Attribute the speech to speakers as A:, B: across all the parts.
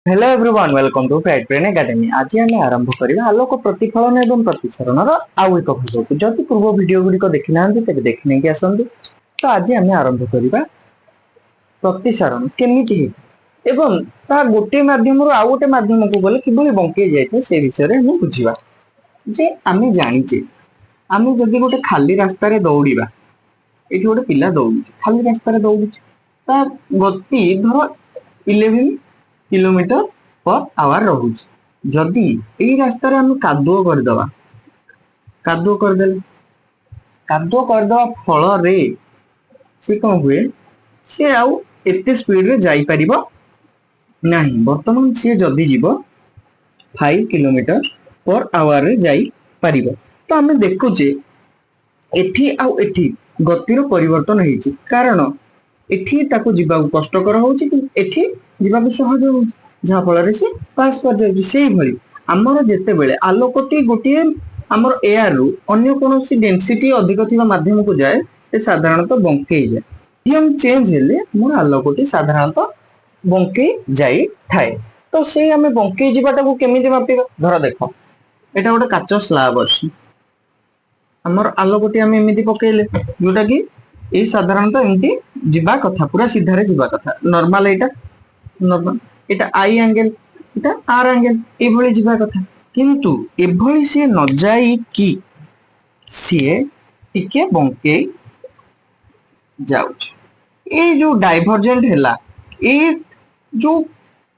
A: Hello everyone welcome to flight train academy. आज आम आरंभ करबा आलोक प्रतिफलन एवं प्रतिसरण आउ एक भाग को जदि पूर्व वीडियो गुडी को देखि नांती तबे देखि नै कि आसंतु। तो आज आम आरंभ करबा प्रतिसरण केमिति हे एवं ता गोटे माध्यम रो आउ गोटे माध्यम को गले किबोली बंके जायते से विषय रे हम बुझिबा। जे आमे जानिचे आमे जदि गोटे खाली रास्ता रे दौड़ीबा एठी गोटे पिला दौड़ी खाली रास्ता रे दौड़ी ता गति धर 11 किलोमीटर पर आवर रहुଛି। जदि एई रास्ता रे हम कादुओ करदे फल रे से कौन हुए से आउ एते स्पीड रे जाई परिबो नाही। वर्तमान से जदि जीवो 5 किलोमीटर पर आवर रे जाई परिबो। तो हमें देखुचे एठी आउ एठी गतिर परिवर्तन हेछि कारण एठी ताको जीवा कष्टकर होछि कि एठी जीवा सहज होछि जहा फल रे से पास कर जाय। सेही भली हमर जेते बेले आलोकटी गोटे हमर एयर रु अन्य कोनोसी डेंसिटी अधिक थिबा माध्यम को जाय से साधारणतः बंके जाय। मीडियम चेंज हेले हमर आलोकटी साधारणतः बंके जाय थाए। तो से हमें बंके जीवाटा को केमिति मापिबा धर देखो एटा गोटे काच स्लैब अछि हमर आलोकटी हम एमिति पकेले जोटा कि ए साधारणतः एमिति जीवा कथा पूरा सीधा रे जीवा कथा normal Etah I angle Etah R angle A भली जीवा कथा किंतु ए भली से न जाई कि से टिके बंके जाउछ। ए जो डाइवर्जेंट हैला ए जो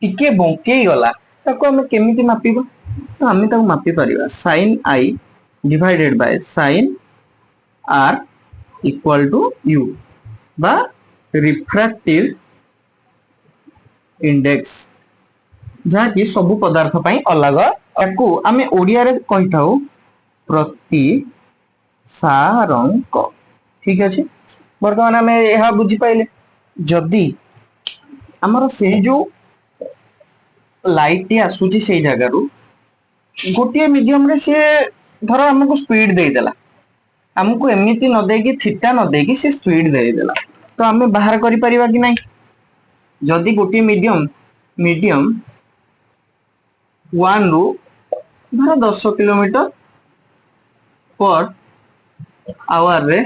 A: टिके बंके गला ताको हम केमिति मापिबा। तो हम ताको मापि परिबा sin i divided by sin r equal to u बा रिफ्रैक्टिव इंडेक्स जहाँ कि सबु पदार्थ पई अलग ताकू आमे ओडिया रे कहि थाउ प्रति सारंक। ठीक अछि वर्तमान आमे एहा बुझी पाइले जदी हमर से जो लाइट आसुची से जगह रु गोटे मीडियम रे से धर हमको स्पीड दे देला हमको एमिति न दे कि थीटा न दे कि से स्पीड दे देला तो हमें बाहर करि परिबा कि नहीं। जदि गोटे मीडियम 1 रु धर 10 किलोमीटर पर आवर रे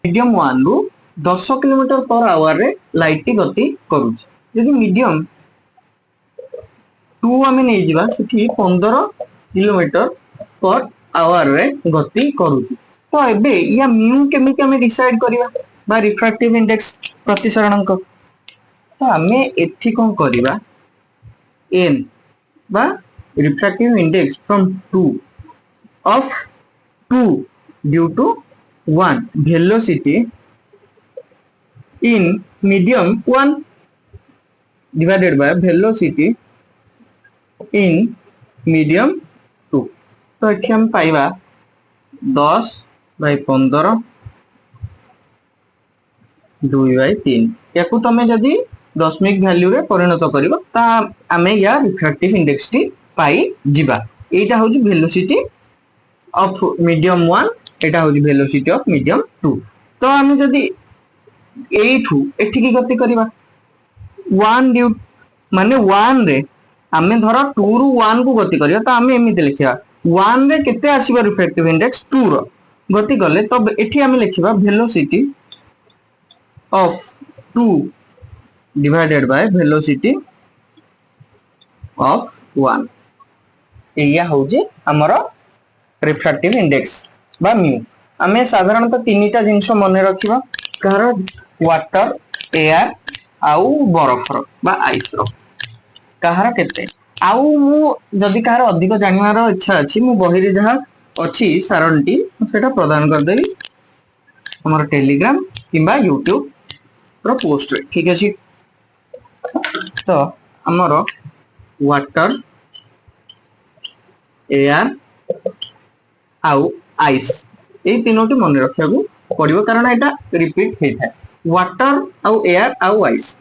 A: मीडियम 1 रु 10 किलोमीटर पर आवर रे लाइट गति करूछ। यदि मीडियम 2 हमें नहीं जीवा सेठी 15 किलोमीटर पर आवर रे गति करूछ। तो एबे या म्यू केमिति हमें डिसाइड करिवा बा रिफ्रैक्टिव इंडेक्स प्रतिसरणांक। तो हमें एथि कोन करिवा n बा refractive index from 2 of 2 due to 1 velocity in medium 1 divided by velocity in medium 2। तो एठी हम पाइबा 10 by 15 2/3 याकू तमे जदी दशमिक वैल्यू रे परिणत करिवो ता आमे या रिफ्रैक्टिव इंडेक्स टी पाई जिबा। एटा होची वेलोसिटी ऑफ मीडियम 1 एटा होची वेलोसिटी ऑफ मीडियम 2। तो आमे जदी एठू एठी की गति करिबा 1 ड्यू माने 1 रे आमे धर 2 रु 1 को गति करिया तो आमे एमिति लिखिया 1 रे केते आसीबा रिफ्रैक्टिव इंडेक्स 2 रो गति गले तब एठी आमे लिखिबा velocity of 2 divided by velocity of 1 एया होजे हमर रिफ्रैक्टिव इंडेक्स बा म्यू। हमें साधारणतः तीनटा जिंस मने रखिबा कारण वाटर एयर आउ बरफ रो बा आइस रो कहार केते आउ मु जदी कहार अधिक जानिवार इच्छा अछि मु बही रे जहा अछि सारणटी सेटा प्रदान कर देबी हमर टेलीग्राम किबा यूट्यूब रो पोस्ट रे। ठीक अछि तो हमर वाटर एयर आउ आइस ए तीनोटी मन रखिया को पड़िबो कारण एटा रिपीट हे थाए वाटर आउ एयर आउ आइस।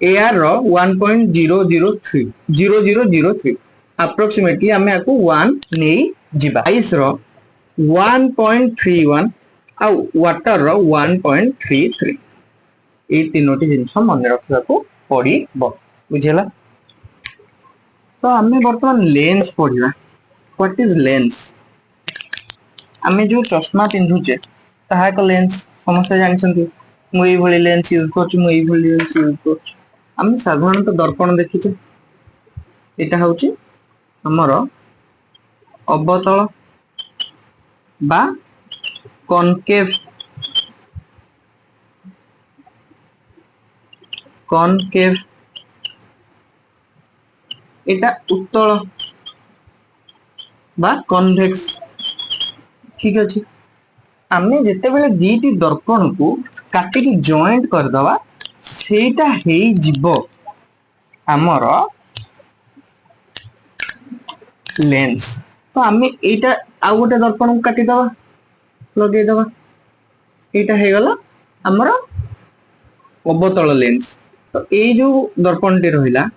A: एयर रो 1.003003 अप्रोक्सीमेटली हमें आको 1 नै जिबा आइस रो 1.31 आउ वाटर रो 1.33 ए तीनोटी जिंस मन रखिया को पड़िबो बुझेला। तो आमे वर्तमान लेंस पढ़िबा। What is lens? आमे जो चश्मा पिंधुचे ताहा एक लेंस समस्त जानिछन्ती। मु एई भली लेंस यूज करछु, मु एई भली लेंस यूज करछु। आमे साधारणतः दर्पण देखिचे, एटा होची हमर अवतल बा कॉनकेव कॉनकेव एटा उत्तल बा कन्वेक्स। ठीक अछि। आमे जेते बेले दीटी दर्पण को काटिकी जॉइंट कर दवा सेटा हेई जिवो हमर लेंस। तो आमे एटा आ गोटे दर्पण को काटी दवा, लगे दवा, एटा हे गला हमर अवतल लेंस। तो ए जो दर्पण टी रहिला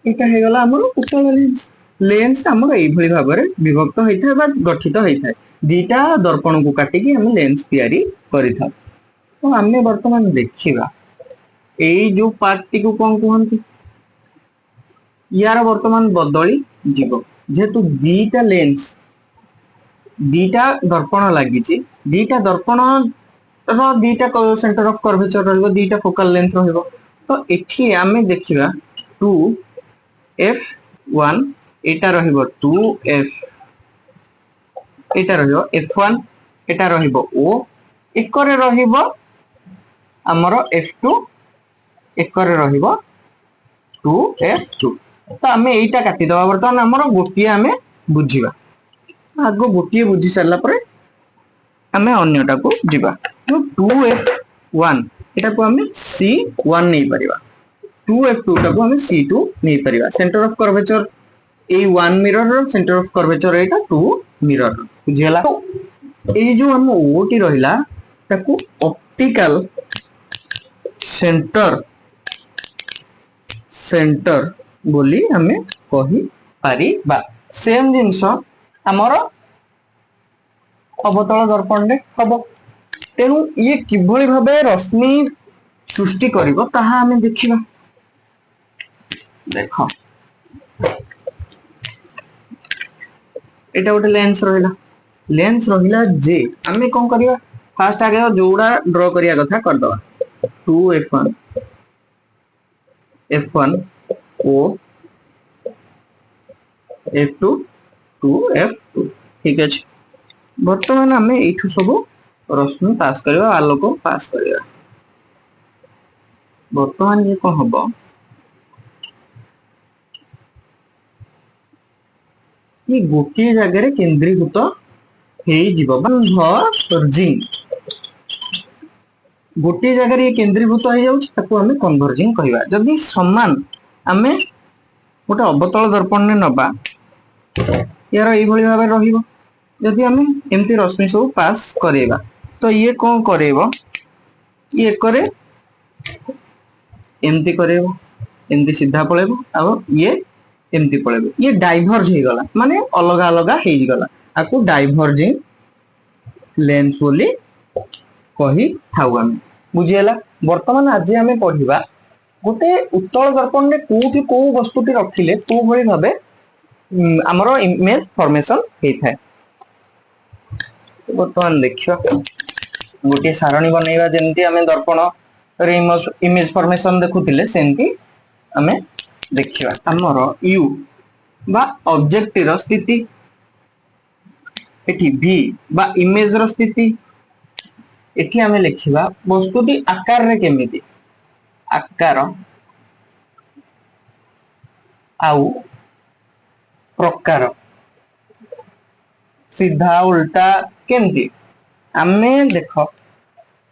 A: एटा हे गला हमर उत्तल लेंस। लेंस हमर एई भली भाबरे विभक्त होइथाय बा गठित होइथाय। दीटा दर्पण को काटिकी हम लेंस तैयारी करिथा। तो आमे वर्तमान देखिबा एई जो पार्ट टी को कोन कहंती, यार वर्तमान बदली जीवो जेतु दीटा लेंस दीटा दर्पण लागिची, दीटा दर्पण रो दीटा सेंटर ऑफ कर्वेचर रहइबो, दीटा फोकल लेंथ रहइबो। तो एठी आमे देखिबा 2f1 एटा रहइबो 2f, एटा रहइबो f1, एटा रहइबो o, एकरे रहइबो हमर f2, एकरे रहइबो 2f2। तो आमे एटा काटी दवा। बर्तमान हमर गोटिए आमे बुझिबा। आगो गोटिए बुझी सारला परे आमे अन्यटा को जिबा। जो 2f1 एटा को आमे c1 नै परिबा, 2f2 टा को आमे c2 नै परिबा। सेंटर ऑफ कर्वेचर ए 1 मिरर रो सेंटर ऑफ कर्वेचर एटा 2 मिरर बुझियला। तो ए जो हम ओटी रहिला ताकू ऑप्टिकल सेंटर बोली हमें कही पारिबा। सेम जिंस हमर अवतल दर्पण रे हबो। तेनु ये किभली भाबे रश्मि सृष्टि करिवो ताहा हमें देखिबा। देखो एटा गोटे लेंस रहिला, लेंस रहिला जे हमें कोन करिवा, फास्ट आगे जोड़ा ड्रॉ करिया कथा कर दवा। 2f1 f1 o f2 2f2। ठीक अछि। वर्तमान हमें एठु सब रश्मि पास करिवा, आलोक पास करिवा। वर्तमान ये कोन हबो, ये गोटे जगह केंद्रीभूत हेई जीवो कन्वर्जिंग। गोटे जगह ये केंद्रीभूत हो जाउछ ताकू हमें कन्वर्जिंग कहिबा। जदि समान हमें गोटे अवतल दर्पण ने नबा यार एई भली भाबे रहिबो। जदि हमें एमती रश्मि सब पास करेबा तो ये कोन करेबो, ये करे एमती करेबो, एमती सीधा पळेबो आ ये एमती पळेबो। ये डाइवर्ज हे गला माने अलग अलग हे गला, आकू डाइवर्जिंग लेंस बोली कही थाउ हम। बुझियला। वर्तमान आज हमें पढ़िबा गोटे उत्तल दर्पण ने कोठी को वस्तुटी रखिले को भली भाबे हमरो इमेज फॉर्मेशन हे थाए। वर्तमान देखियो गोटे सारणी बनेइबा, जेमती हमें दर्पण रे इमेज फॉर्मेशन देखुतिले सेमती हमें देखिबा। हमरो u बा ऑब्जेक्ट रो स्थिति, एठी v बा इमेज रो स्थिति, एठी हमें लिखिबा वस्तुटी आकार रे केमिति, आकार आउ प्रकार, सीधा उल्टा केमिति। हमें देखो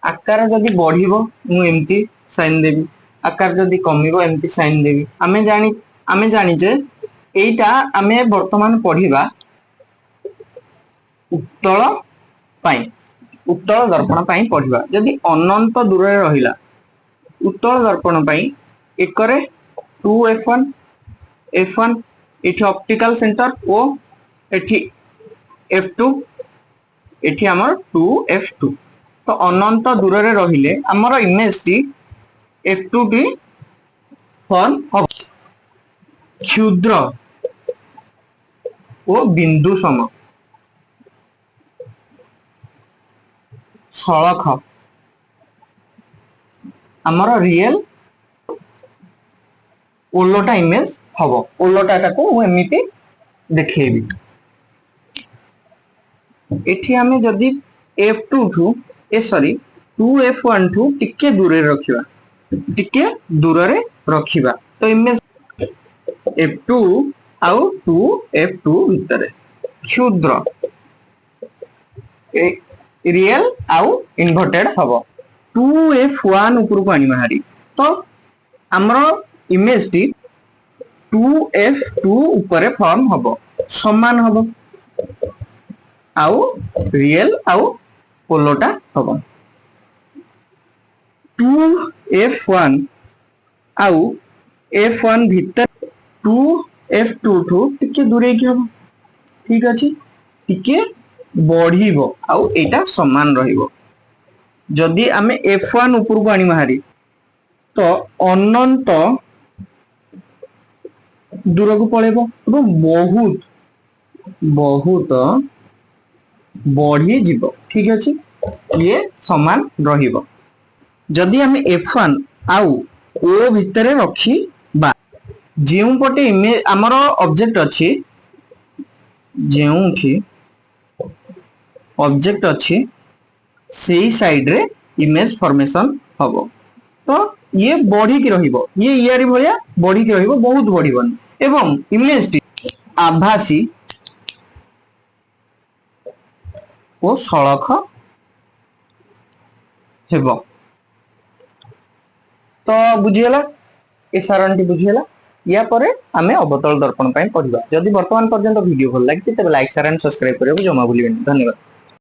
A: आकार जदि बढ़िबो मु एमती साइन देबी, आकार जदि कमिबो एमती साइन देबी। हमें जानी जे एटा हमें वर्तमान पढ़िबा उत्तल पाई, उत्तल दर्पण पाई पढ़िबा। जदि अनंत दूर रे रहिला उत्तल दर्पण पाई एकरे 2f1 f1 एठी ऑप्टिकल सेंटर ओ एठी f2 एठी हमर 2f2। तो अनंत दूर रे रहिले हमर image T f2 T form हो। क्षुद्र ओ बिंदु सम सड़ख आमर रियल ओलोटा इमेज हम ओलोटा को एमती देखेबी एठी आमे जदि F2 ठू ए सॉरी 2F1 ठू टिके दूर रे रखिबा टिके दूर रे रखिबा तो इमेज F2 आउ 2F2 भितर क्षुद्र रियल आउ इन्वर्टेड हबो 2F1 ऊपर को आनी हारी तो हमरो इमेज टी 2F2 ऊपर फॉर्म हबो समान हबो आउ रियल आउ पोलोटा हबो 2F1 आउ F1 भीतर 2F2 ठू टिके दूरे की हबो ठीक अछि टिके बढ़िबो आउ एटा समान रहिबो जदि आमे F1 ऊपर को आनी माहारी तो अनंत दूर को पळेबो एवं बहुत बहुत बढ़ी जीव ठीक अछि ये समान रहिबो जदि आमे F1 आउ O भितरे रखी बा जेउ पटे इमेज हमरो ऑब्जेक्ट अछि जेउठी ऑब्जेक्ट अछि सेही साइड रे इमेज फॉर्मेशन हबो तो ये बढ़ी की रहिबो ये यारी भलिया बढ़ी की रहिबो बहुत बढ़िबन एवं इमेज टी आभासी ओ सड़ख हेबो तो बुझियला ए सारणटी बुझियला या परे आमे अवतल दर्पण पय पढिबा जदि वर्तमान पर्यंत वीडियो भल लागि तबे लाइक शेयर एंड सब्सक्राइब करियो जमा भूलिबेनी धन्यवाद।